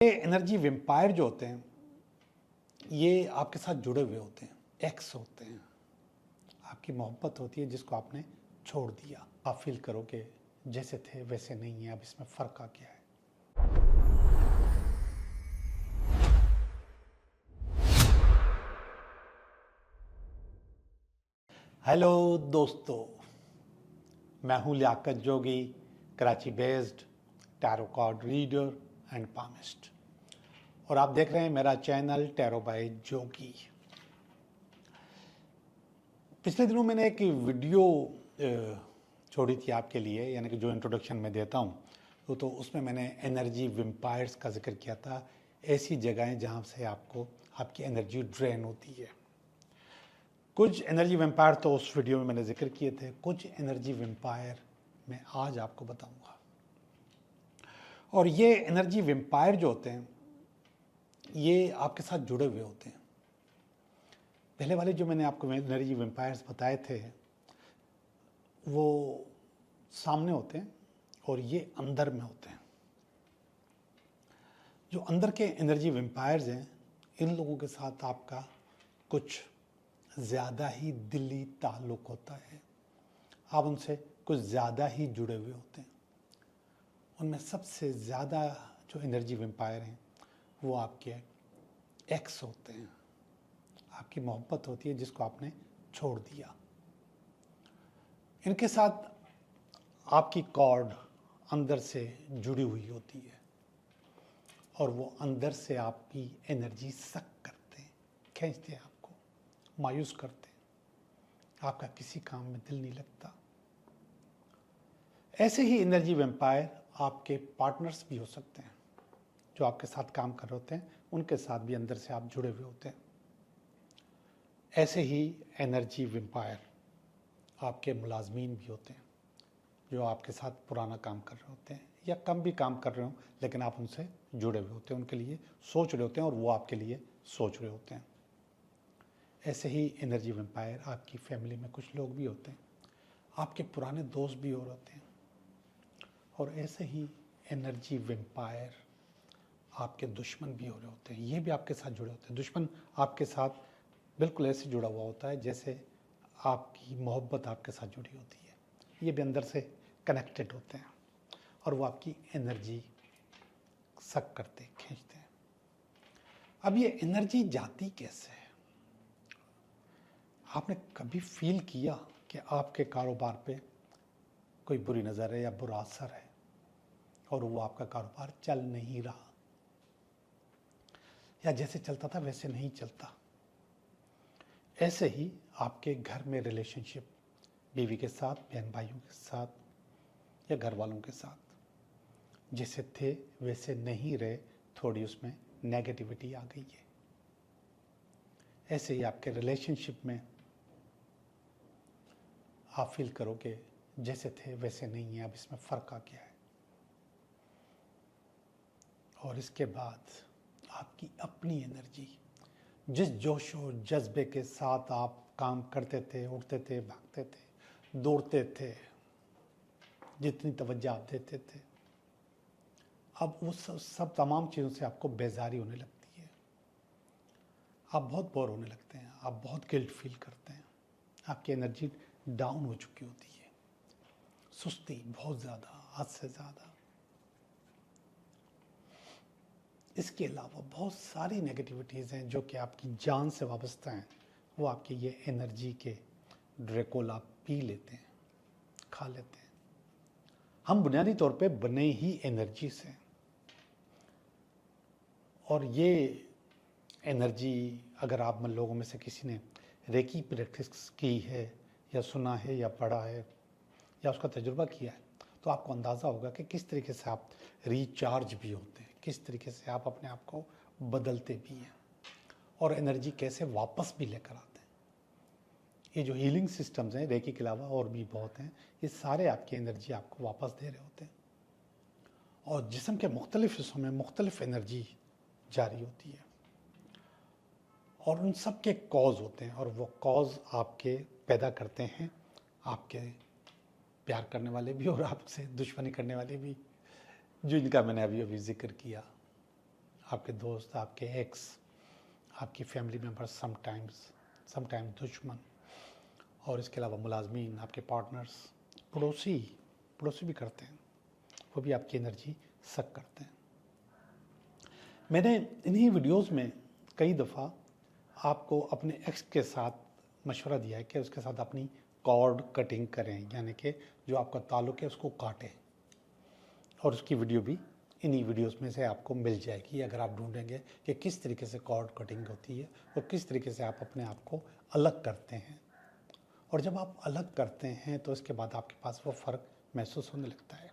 ये energy vampire जो होते हैं ये आपके साथ जुड़े हुए होते हैं, एक्स होते हैं। आपकी मोहब्बत होती है जिसको आपने छोड़ दिया। आप फील करो कि जैसे थे वैसे नहीं है, अब इसमें फ़र्क आ गया है। हेलो दोस्तों, मैं हूँ Liaquat Jogi, Karachi based tarot card reader and palmist, और आप देख रहे हैं मेरा चैनल टैरो बाय जोगी। पिछले दिनों मैंने एक वीडियो छोड़ी थी आपके लिए, यानी कि जो इंट्रोडक्शन मैं देता हूँ तो उसमें मैंने एनर्जी वेम्पायर्स का जिक्र किया था। ऐसी जगहें जहाँ से आपकी एनर्जी ड्रेन होती है। कुछ एनर्जी वेम्पायर तो उस वीडियो में मैंने जिक्र किए थे, कुछ एनर्जी वेम्पायर मैं आज आपको बताऊंगा। और ये एनर्जी वेम्पायर जो होते हैं ये आपके साथ जुड़े हुए होते हैं। पहले वाले जो मैंने आपको एनर्जी वेम्पायर्स बताए थे वो सामने होते हैं और ये अंदर में होते हैं। जो अंदर के एनर्जी वेम्पायर्स हैं, इन लोगों के साथ आपका कुछ ज़्यादा ही दिली ताल्लुक़ होता है। आप उनसे कुछ ज़्यादा ही जुड़े हुए होते हैं। उनमें सबसे ज़्यादा जो एनर्जी वेम्पायर हैं वो आपके एक्स होते हैं। आपकी मोहब्बत होती है जिसको आपने छोड़ दिया। इनके साथ आपकी कॉर्ड अंदर से जुड़ी हुई होती है और वो अंदर से आपकी एनर्जी सक करते हैं, खींचते हैं, आपको मायूस करते हैं। आपका किसी काम में दिल नहीं लगता। ऐसे ही एनर्जी वेम्पायर आपके पार्टनर्स भी हो सकते हैं। जो आपके साथ काम कर रहे होते हैं उनके साथ भी अंदर से आप जुड़े हुए होते हैं। ऐसे ही एनर्जी वेम्पायर आपके मुलाजमीन भी होते हैं, जो आपके साथ पुराना काम कर रहे होते हैं या कम भी काम कर रहे हो, लेकिन आप उनसे जुड़े हुए होते हैं, उनके लिए सोच रहे होते हैं और वो आपके लिए सोच रहे होते हैं। ऐसे ही एनर्जी वेम्पायर आपकी फैमिली में कुछ लोग भी होते हैं, आपके पुराने दोस्त भी और होते हैं। और ऐसे ही एनर्जी वेम्पायर आपके दुश्मन भी हो रहे होते हैं, ये भी आपके साथ जुड़े होते हैं। दुश्मन आपके साथ बिल्कुल ऐसे जुड़ा हुआ होता है जैसे आपकी मोहब्बत आपके साथ जुड़ी होती है। ये भी अंदर से कनेक्टेड होते हैं और वो आपकी एनर्जी सक करते, खींचते हैं। अब ये एनर्जी जाती कैसे है? आपने कभी फील किया कि आपके कारोबार पे कोई बुरी नज़र है या बुरा असर है और वो आपका कारोबार चल नहीं रहा, या जैसे चलता था वैसे नहीं चलता? ऐसे ही आपके घर में रिलेशनशिप, बीवी के साथ, बहन भाइयों के साथ या घर वालों के साथ जैसे थे वैसे नहीं रहे, थोड़ी उसमें नेगेटिविटी आ गई है। ऐसे ही आपके रिलेशनशिप में आप फील करो कि जैसे थे वैसे नहीं है, अब इसमें फ़र्क आ गया है। और इसके बाद आपकी अपनी एनर्जी, जिस जोश और जज्बे के साथ आप काम करते थे, उठते थे, भागते थे, दौड़ते थे, जितनी तवज्जो आप देते थे, अब वो सब तमाम चीज़ों से आपको बेजारी होने लगती है। आप बहुत बोर होने लगते हैं, आप बहुत गिल्ट फील करते हैं, आपकी एनर्जी डाउन हो चुकी होती है, सुस्ती बहुत ज़्यादा, हद से ज़्यादा। इसके अलावा बहुत सारी नेगेटिविटीज़ हैं जो कि आपकी जान से वाबस्ता हैं। वो आपकी ये एनर्जी के ड्रैकुला पी लेते हैं, खा लेते हैं। हम बुनियादी तौर पे बने ही एनर्जी से, और ये एनर्जी अगर आप लोगों में से किसी ने रेकी प्रैक्टिस की है या सुना है या पढ़ा है या उसका तजुर्बा किया है तो आपको अंदाज़ा होगा कि किस तरीके से आप रिचार्ज भी होते हैं, किस तरीके से आप अपने आप को बदलते भी हैं और एनर्जी कैसे वापस भी लेकर आते हैं। ये जो हीलिंग सिस्टम्स हैं, रेकी के अलावा और भी बहुत हैं, ये सारे आपकी एनर्जी आपको वापस दे रहे होते हैं। और जिस्म के मुख्तलिफ हिस्सों में मुख्तलिफ एनर्जी जारी होती है और उन सब के कॉज होते हैं, और वो कॉज आपके पैदा करते हैं आपके प्यार करने वाले भी और आपसे दुश्मनी करने वाले भी, जो इनका मैंने अभी अभी जिक्र किया। आपके दोस्त, आपके एक्स, आपकी फैमिली मेम्बर्स, समटाइम्स दुश्मन, और इसके अलावा मुलाजमीन, आपके पार्टनर्स, पड़ोसी भी करते हैं, वो भी आपकी एनर्जी सक करते हैं। मैंने इन्हीं वीडियोस में कई दफ़ा आपको अपने एक्स के साथ मशवरा दिया है कि उसके साथ अपनी कॉर्ड कटिंग करें, यानी कि जो आपका ताल्लुक़ है उसको काटें, और उसकी वीडियो भी इन्हीं वीडियोस में से आपको मिल जाएगी अगर आप ढूंढेंगे कि किस तरीके से कॉर्ड कटिंग होती है और किस तरीके से आप अपने आप को अलग करते हैं। और जब आप अलग करते हैं तो इसके बाद आपके पास वो फ़र्क महसूस होने लगता है।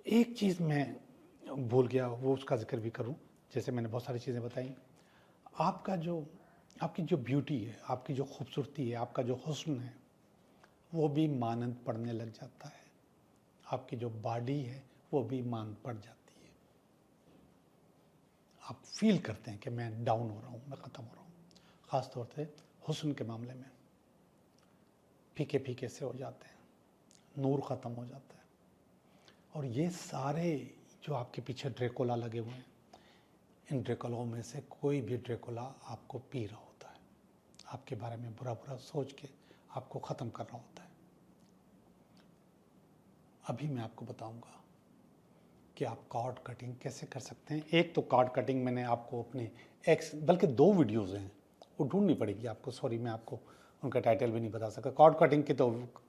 एक चीज़ मैं भूल गया, वो उसका जिक्र भी करूं। जैसे मैंने बहुत सारी चीज़ें बताई, आपकी जो ब्यूटी है, आपकी जो खूबसूरती है, आपका जो हुस्न है, वो भी मानंद पड़ने लग जाता है। आपकी जो बॉडी है वो भी मानंद पड़ जाती है। आप फील करते हैं कि मैं डाउन हो रहा हूँ, मैं ख़त्म हो रहा हूँ। ख़ास तौर से हुस्न के मामले में फीके फीके से हो जाते हैं, नूर ख़त्म हो जाता है। और ये सारे जो आपके पीछे ड्रेकोला लगे हुए हैं, इन ड्रेकोलाओं में से कोई भी ड्रेकोला आपको पी रहा होता है, आपके बारे में बुरा बुरा सोच के आपको ख़त्म कर रहा होता है। अभी मैं आपको बताऊंगा कि आप कॉर्ड कटिंग कैसे कर सकते हैं। एक तो कॉर्ड कटिंग मैंने आपको अपने एक्स, बल्कि 2 वीडियोज़ हैं, वो ढूंढनी पड़ेगी आपको। सॉरी, मैं आपको उनका टाइटल भी नहीं बता सकता। कॉर्ड कटिंग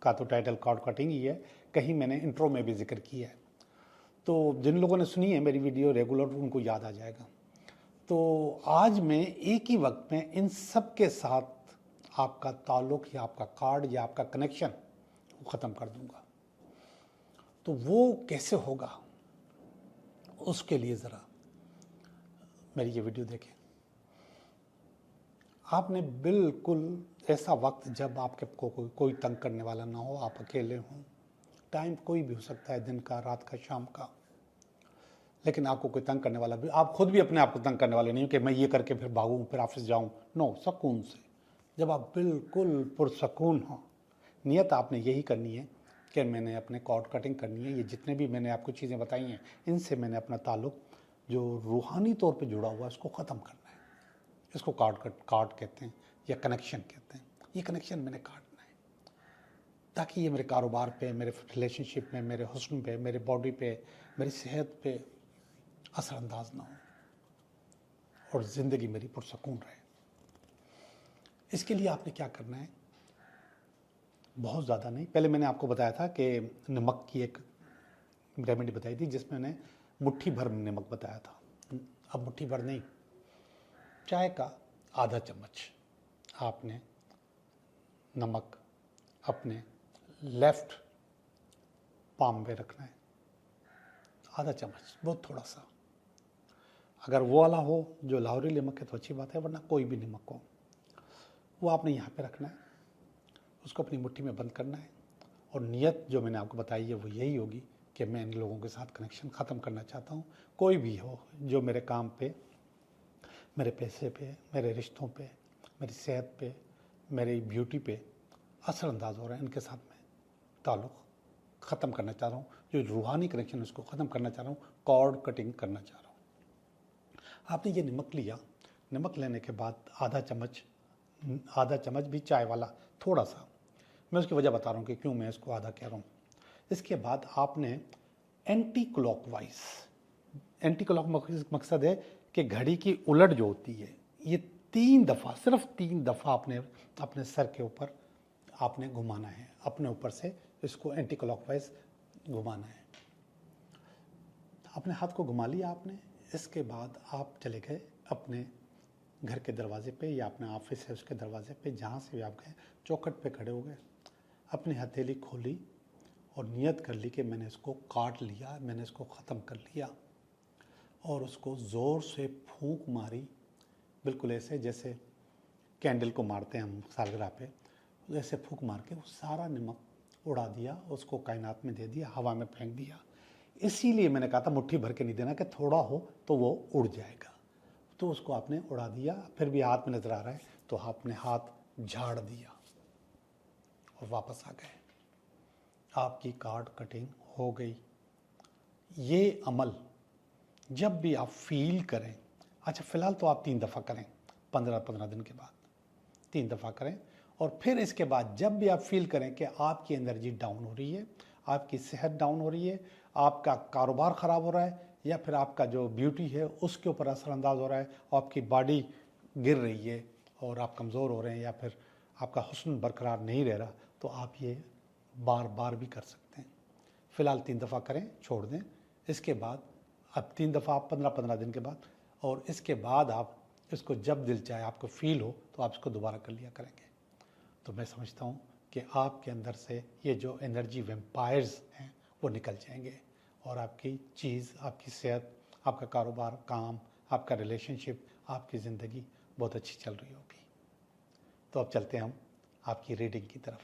का तो टाइटल कॉर्ड कटिंग ही है, कहीं मैंने इंट्रो में भी जिक्र किया है, तो जिन लोगों ने सुनी है मेरी वीडियो रेगुलर उनको याद आ जाएगा। तो आज मैं एक ही वक्त में इन सब के साथ आपका ताल्लुक़ या आपका कार्ड या आपका कनेक्शन वो ख़त्म कर दूंगा। तो वो कैसे होगा, उसके लिए ज़रा मेरी ये वीडियो देखें। आपने बिल्कुल ऐसा वक्त जब आपके को कोई तंग करने वाला ना हो, आप अकेले हों, टाइम कोई भी हो सकता है, दिन का, रात का, शाम का, लेकिन आपको कोई तंग करने वाला भी, आप खुद भी अपने आप को तंग करने वाले नहीं हो कि मैं ये करके फिर भागूं, फिर ऑफिस जाऊं। नो, सुकून से, जब आप बिल्कुल पुरसकून हो, नियत आपने यही करनी है कि मैंने अपने कॉर्ड कटिंग करनी है। ये जितने भी मैंने आपको चीज़ें बताई हैं, इनसे मैंने अपना ताल्लुक़ जो रूहानी तौर पे जुड़ा हुआ है उसको ख़त्म करना है। इसको कार्ड कहते हैं या कनेक्शन कहते हैं। ये कनेक्शन मैंने काटना है ताकि ये मेरे कारोबार पे, मेरे रिलेशनशिप में, मेरे हुस्न पे, मेरे बॉडी पे, मेरी सेहत पे असरअंदाज ना हो और ज़िंदगी मेरी पुरसकून रहे। इसके लिए आपने क्या करना है, बहुत ज़्यादा नहीं। पहले मैंने आपको बताया था कि नमक की एक रेमेडी बताई थी, जिसमें मैंने मुट्ठी भर नमक बताया था। अब मुट्ठी भर नहीं, चाय का आधा चम्मच आपने नमक अपने लेफ्ट पाम में रखना है। आधा चम्मच, बहुत थोड़ा सा। अगर वो वाला हो जो लाहौरी नमक है तो अच्छी बात है, वरना कोई भी नमक हो, वो आपने यहाँ पे रखना है। उसको अपनी मुट्ठी में बंद करना है और नियत जो मैंने आपको बताई है वो यही होगी कि मैं इन लोगों के साथ कनेक्शन ख़त्म करना चाहता हूँ। कोई भी हो जो मेरे काम पे, मेरे पैसे पे, मेरे रिश्तों पे, मेरी सेहत पे, मेरी ब्यूटी पे असरअंदाज हो रहा है, इनके साथ मैं ताल्लुक़ ख़त्म करना चाह रहा हूँ। जो रूहानी कनेक्शन उसको ख़त्म करना चाह रहा हूँ, कॉर्ड कटिंग करना चाह रहा हूँ। आपने ये नमक लिया, नमक लेने के बाद आधा चम्मच भी चाय वाला थोड़ा सा, मैं उसकी वजह बता रहा हूँ कि क्यों मैं इसको आधा कह रहा हूँ। इसके बाद आपने एंटी क्लॉक मकसद है कि घड़ी की उलट जो होती है, ये 3 दफ़ा, सिर्फ 3 दफ़ा आपने अपने सर के ऊपर आपने घुमाना है, अपने ऊपर से इसको एंटी क्लॉकवाइज घुमाना है। अपने हाथ को घुमा लिया आपने। इसके बाद आप चले गए अपने घर के दरवाजे पे या अपने ऑफिस है उसके दरवाजे पे, जहाँ से भी आप गए, चौखट पे खड़े हो गए, अपनी हथेली खोली और नियत कर ली कि मैंने इसको काट लिया, मैंने इसको ख़त्म कर लिया, और उसको ज़ोर से फूंक मारी, बिल्कुल ऐसे जैसे कैंडल को मारते हैं हम सालगिरह पे, ऐसे फूंक मार के वो सारा नमक उड़ा दिया, उसको कायनात में दे दिया, हवा में फेंक दिया। इसीलिए मैंने कहा था मुट्ठी भर के नहीं देना कि थोड़ा हो तो वो उड़ जाएगा। तो उसको आपने उड़ा दिया, फिर भी हाथ में नज़र आ रहा है तो आपने हाथ झाड़ दिया और वापस आ गए। आपकी कार्ड कटिंग हो गई। ये अमल जब भी आप फील करें, अच्छा फ़िलहाल तो आप 3 दफ़ा करें, 15-15 दिन के बाद 3 दफ़ा करें, और फिर इसके बाद जब भी आप फील करें कि आपकी एनर्जी डाउन हो रही है, आपकी सेहत डाउन हो रही है, आपका कारोबार ख़राब हो रहा है, या फिर आपका जो ब्यूटी है उसके ऊपर असरअंदाज हो रहा है, आपकी बॉडी गिर रही है और आप कमज़ोर हो रहे हैं, या फिर आपका हुस्न बरकरार नहीं रह रहा, तो आप ये बार बार भी कर सकते हैं। फ़िलहाल 3 दफ़ा करें, छोड़ दें। इसके बाद अब 3 दफ़ा आप 15-15 दिन के बाद, और इसके बाद आप इसको जब दिल चाहे आपको फील हो तो आप इसको दोबारा कर लिया करेंगे। तो मैं समझता हूँ कि आपके अंदर से ये जो एनर्जी वैम्पायर्स हैं वो निकल जाएंगे, और आपकी चीज़, आपकी सेहत, आपका कारोबार, काम, आपका रिलेशनशिप, आपकी ज़िंदगी बहुत अच्छी चल रही होगी। तो अब चलते हैं हम आपकी रीडिंग की तरफ।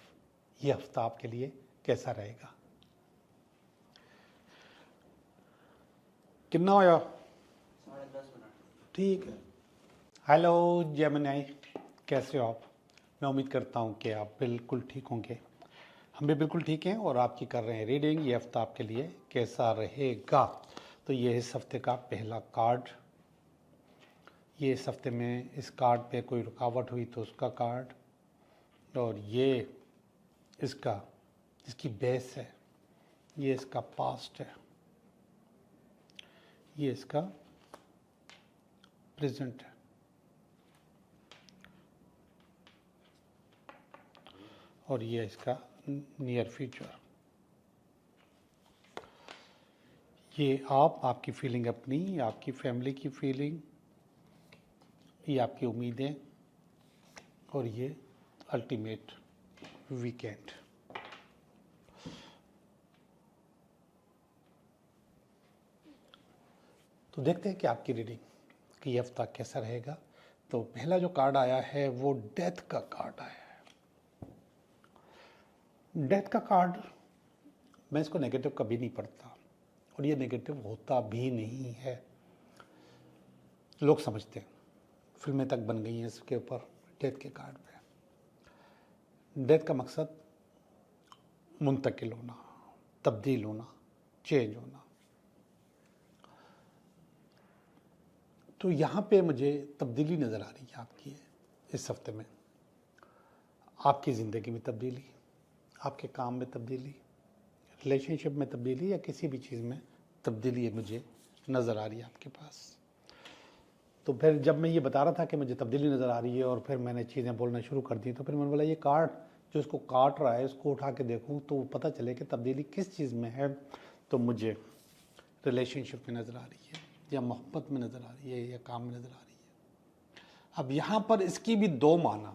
ये हफ्ता आपके लिए कैसा रहेगा? कितना होया? 10:30 मिनट। ठीक है। हेलो जेमिनी, कैसे हो आप? मैं उम्मीद करता हूँ कि आप बिल्कुल ठीक होंगे। हम भी बिल्कुल ठीक हैं और आपकी कर रहे हैं रीडिंग। ये हफ्ता आपके लिए कैसा रहेगा? तो ये इस हफ्ते का पहला कार्ड, ये इस हफ्ते में इस कार्ड पे कोई रुकावट हुई तो उसका कार्ड, और ये इसका इसकी बेस है, ये इसका पास्ट है, ये इसका प्रेजेंट है, और ये इसका नियर फ्यूचर। ये आप, आपकी फीलिंग अपनी, आपकी फैमिली की फीलिंग, ये आपकी उम्मीदें, और ये अल्टीमेट वीकेंड। तो देखते हैं कि आपकी रीडिंग कि ये हफ्ता कैसा रहेगा। तो पहला जो कार्ड आया है वो डेथ का कार्ड आया है। डेथ का कार्ड, मैं इसको नेगेटिव कभी नहीं पढ़ता, और ये नेगेटिव होता भी नहीं है। लोग समझते हैं, फिल्में तक बन गई हैं इसके ऊपर, डेथ के कार्ड पे। डेथ का मकसद मुंतकिल होना, तब्दील होना, चेंज होना। तो यहाँ पे मुझे तब्दीली नज़र आ रही है आपकी इस हफ्ते में। आपकी ज़िंदगी में तब्दीली, आपके काम में तब्दीली, रिलेशनशिप में तब्दीली, या किसी भी चीज़ में तब्दीली मुझे नज़र आ रही है आपके पास। तो फिर जब मैं ये बता रहा था कि मुझे तब्दीली नज़र आ रही है और फिर मैंने चीज़ें बोलना शुरू कर दी, तो फिर मैंने बोला ये कार्ड जो इसको काट रहा है इसको उठा के देखूं तो पता चले कि तब्दीली किस चीज़ में है। तो मुझे रिलेशनशिप में नज़र आ रही है, या मोहब्बत में नज़र आ रही है, या काम में नज़र आ रही है। अब यहाँ पर इसकी भी दो माना।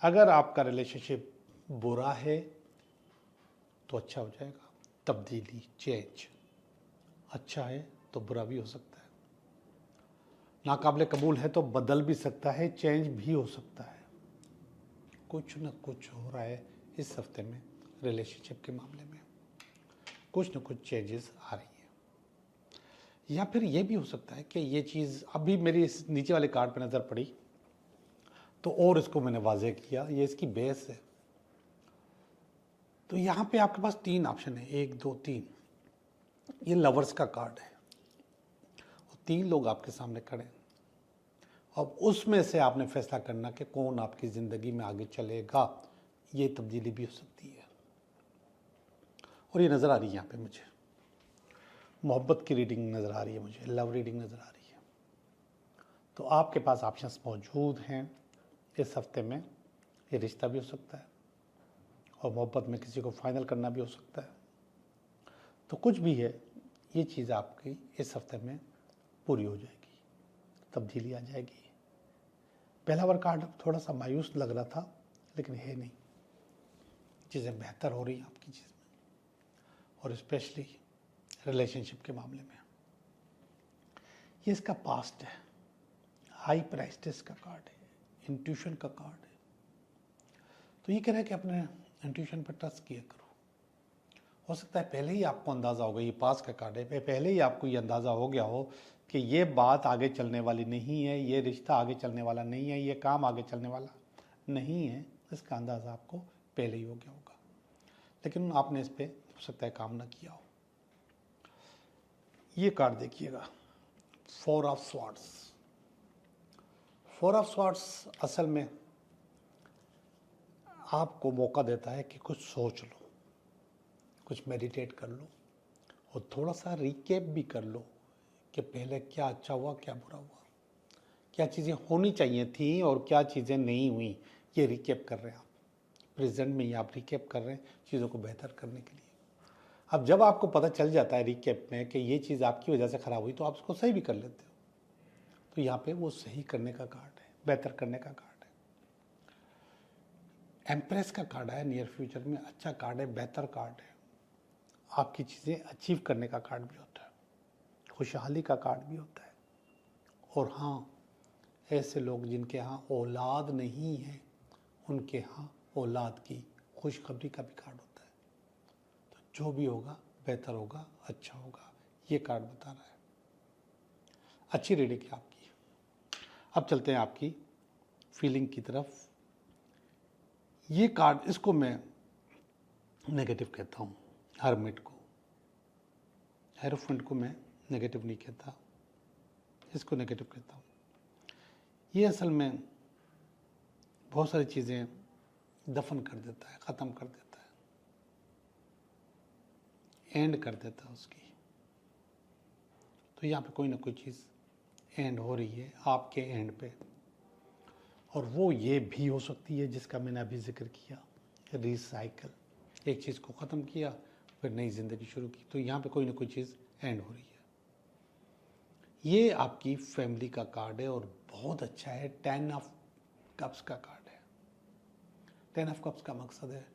अगर आपका रिलेशनशिप बुरा है तो अच्छा हो जाएगा, तब्दीली, चेंज। अच्छा है तो बुरा भी हो सकता है, नाकाबिले कबूल है तो बदल भी सकता है, चेंज भी हो सकता है। कुछ न कुछ हो रहा है इस हफ्ते में रिलेशनशिप के मामले में, कुछ न कुछ चेंजेस आ रही हैं। या फिर ये भी हो सकता है कि ये चीज़ अभी मेरी इस नीचे वाले कार्ड पे नज़र पड़ी तो और इसको मैंने वाजे किया, ये इसकी बेस है। तो यहाँ पे आपके पास 3 ऑप्शन है, 1 2 3। ये लवर्स का कार्ड है और 3 लोग आपके सामने खड़े हैं। अब उसमें से आपने फैसला करना कि कौन आपकी ज़िंदगी में आगे चलेगा। ये तब्दीली भी हो सकती है, और ये नज़र आ रही है यहाँ पे मुझे। मोहब्बत की रीडिंग नज़र आ रही है मुझे, लव रीडिंग नज़र आ रही है। तो आपके पास ऑप्शंस मौजूद हैं इस हफ्ते में। ये रिश्ता भी हो सकता है, और मोहब्बत में किसी को फाइनल करना भी हो सकता है। तो कुछ भी है, ये चीज़ आपकी इस हफ्ते में पूरी हो जाएगी, तब्दीली आ जाएगी। पहला बार कार्ड थोड़ा सा मायूस लग रहा था, लेकिन है नहीं, चीज़ें बेहतर हो रही हैं आपकी चीज़ में, और स्पेशली रिलेशनशिप के मामले में। ये इसका पास्ट है, हाई प्राइस्टेस का कार्ड है, इंट्यूशन का कार्ड है। तो ये कह रहा है कि अपने इंट्यूशन पर ट्रस्ट किया करो। हो सकता है पहले ही आपको अंदाज़ा हो गया, ये पास का कार्ड है, पहले ही आपको ये अंदाज़ा हो गया हो कि ये बात आगे चलने वाली नहीं है, ये रिश्ता आगे चलने वाला नहीं है, ये काम आगे चलने वाला नहीं है। इसका अंदाज़ा आपको पहले ही हो गया होगा, लेकिन आपने इस पर हो सकता है काम ना किया हो। ये कार्ड देखिएगा, 4 ऑफ स्वॉर्ड्स। 4 ऑफ स्वॉर्ड्स असल में आपको मौका देता है कि कुछ सोच लो, कुछ मेडिटेट कर लो और थोड़ा सा रिकैप भी कर लो कि पहले क्या अच्छा हुआ, क्या बुरा हुआ, क्या चीज़ें होनी चाहिए थी और क्या चीज़ें नहीं हुई। ये रिकैप कर रहे हैं आप, प्रेजेंट में ही आप रिकैप कर रहे हैं चीज़ों को बेहतर करने के लिए। अब जब आपको पता चल जाता है रिकैप में कि ये चीज़ आपकी वजह से ख़राब हुई, तो आप उसको सही भी कर लेते हो। तो यहाँ पे वो सही करने का कार्ड है, बेहतर करने का कार्ड है। एम्प्रेस का कार्ड है, नियर फ्यूचर में अच्छा कार्ड है, बेहतर कार्ड है, आपकी चीज़ें अचीव करने का कार्ड भी होता है, खुशहाली का कार्ड भी होता है। और हाँ, ऐसे लोग जिनके यहाँ औलाद नहीं है, उनके यहाँ औलाद की खुशखबरी का भी कार्ड होता है। तो जो भी होगा बेहतर होगा, अच्छा होगा, ये कार्ड बता रहा है। अच्छी रीडिंग है आपकी। अब चलते हैं आपकी फीलिंग की तरफ। ये कार्ड, इसको मैं नेगेटिव कहता हूँ, हर्मिट को। हेरोफेंट को मैं नेगेटिव नहीं कहता, इसको नेगेटिव कहता हूँ। ये असल में बहुत सारी चीज़ें दफन कर देता है, ख़त्म कर देता है, एंड कर देता है उसकी। तो यहाँ पे कोई ना कोई चीज़ एंड हो रही है आपके एंड पे, और वो ये भी हो सकती है जिसका मैंने अभी जिक्र किया, रिसाइकल। एक चीज़ को ख़त्म किया, फिर नई ज़िंदगी शुरू की। तो यहाँ पे कोई ना कोई चीज़ एंड हो रही है। ये आपकी फैमिली का कार्ड है और बहुत अच्छा है। 10 ऑफ कप्स का कार्ड है। 10 ऑफ कप्स का मकसद है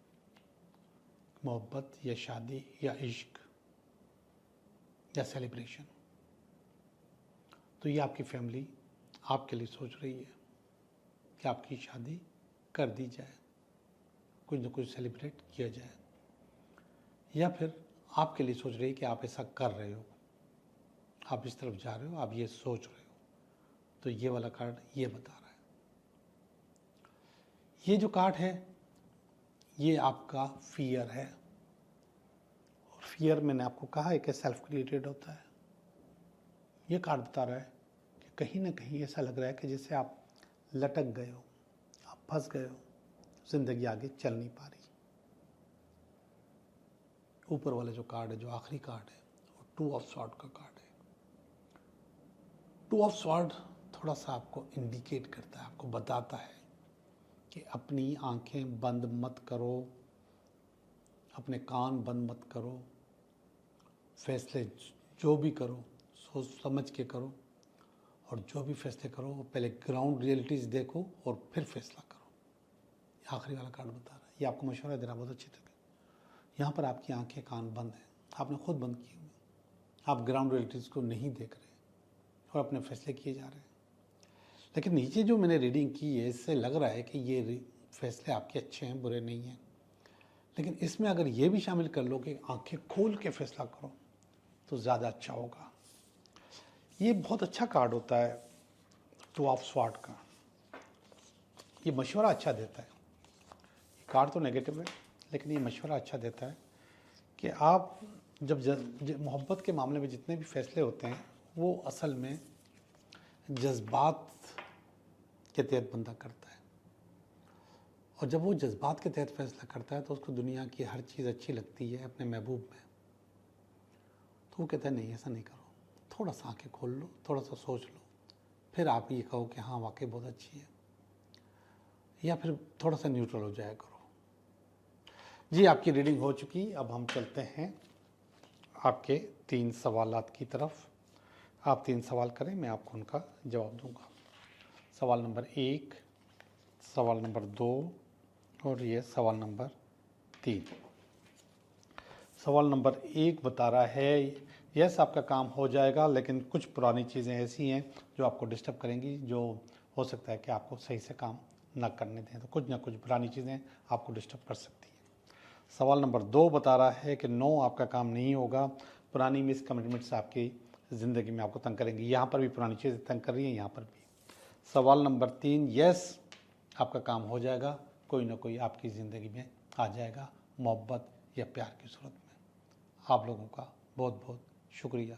मोहब्बत या शादी या इश्क या सेलिब्रेशन। तो ये आपकी फैमिली आपके लिए सोच रही है कि आपकी शादी कर दी जाए, कुछ न कुछ सेलिब्रेट किया जाए, या फिर आपके लिए सोच रही है कि आप ऐसा कर रहे हो, आप इस तरफ जा रहे हो, आप ये सोच रहे हो। तो ये वाला कार्ड ये बता रहा है। ये जो कार्ड है ये आपका फियर है, और फियर मैंने आपको कहा है कि सेल्फ क्रिएटेड होता है। ये कार्ड बता रहा है कि कहीं ना कहीं ऐसा लग रहा है कि जैसे आप लटक गए हो, आप फंस गए हो, जिंदगी आगे चल नहीं पा रही। ऊपर वाला जो कार्ड है, जो आखिरी कार्ड है, वो 2 ऑफ स्वॉर्ड का कार्ड है। 2 ऑफ स्वॉर्ड थोड़ा सा आपको इंडिकेट करता है, आपको बताता है कि अपनी आंखें बंद मत करो, अपने कान बंद मत करो, फैसले जो भी करो सोच समझ के करो, और जो भी फैसले करो वो पहले ग्राउंड रियलिटीज़ देखो और फिर फैसला करो। ये आखिरी वाला कार्ड बता रहा है। ये आपको मशवरा दे रहा है बहुत अच्छी तरह। यहाँ पर आपकी आंखें कान बंद हैं, आपने खुद बंद किए हुए, आप ग्राउंड रियलिटीज़ को नहीं देख रहे और अपने फैसले किए जा रहे हैं। लेकिन नीचे जो मैंने रीडिंग की है, इससे लग रहा है कि ये फैसले आपके अच्छे हैं, बुरे नहीं हैं। लेकिन इसमें अगर ये भी शामिल कर लो कि आंखें खोल के फैसला करो, तो ज़्यादा अच्छा होगा। ये बहुत अच्छा कार्ड होता है 2 ऑफ स्वॉर्ड का। ये मशवरा अच्छा देता है। ये कार्ड तो नेगेटिव है, लेकिन ये मशवरा अच्छा देता है कि आप जब मोहब्बत के मामले में जितने भी फैसले होते हैं, वो असल में जज्बात के तहत बंदा करता है। और जब वो जज्बात के तहत फैसला करता है तो उसको दुनिया की हर चीज़ अच्छी लगती है अपने महबूब में। तो वो कहता है नहीं, ऐसा नहीं करो, थोड़ा सा आंखें खोल लो, थोड़ा सा सोच लो, फिर आप ये कहो कि हाँ वाकई बहुत अच्छी है, या फिर थोड़ा सा न्यूट्रल हो जाया करो। जी, आपकी रीडिंग हो चुकी। अब हम चलते हैं आपके 3 सवालात की तरफ। आप 3 सवाल करें, मैं आपको उनका जवाब दूंगा। सवाल नंबर 1, सवाल नंबर 2 और ये सवाल नंबर 3। सवाल नंबर 1 बता रहा है यस आपका काम हो जाएगा, लेकिन कुछ पुरानी चीज़ें ऐसी हैं जो आपको डिस्टर्ब करेंगी, जो हो सकता है कि आपको सही से काम ना करने दें। तो कुछ ना कुछ पुरानी चीज़ें आपको डिस्टर्ब कर सकती हैं। सवाल नंबर 2 बता रहा है कि नो आपका काम नहीं होगा, पुरानी मिस कमिटमेंट्स आपकी ज़िंदगी में आपको तंग करेंगी। यहाँ पर भी पुरानी चीज़ें तंग कर रही हैं, यहाँ पर भी। सवाल नंबर 3 यस आपका काम हो जाएगा, कोई ना कोई आपकी ज़िंदगी में आ जाएगा, मोहब्बत या प्यार की सूरत में। आप लोगों का बहुत बहुत शुक्रिया।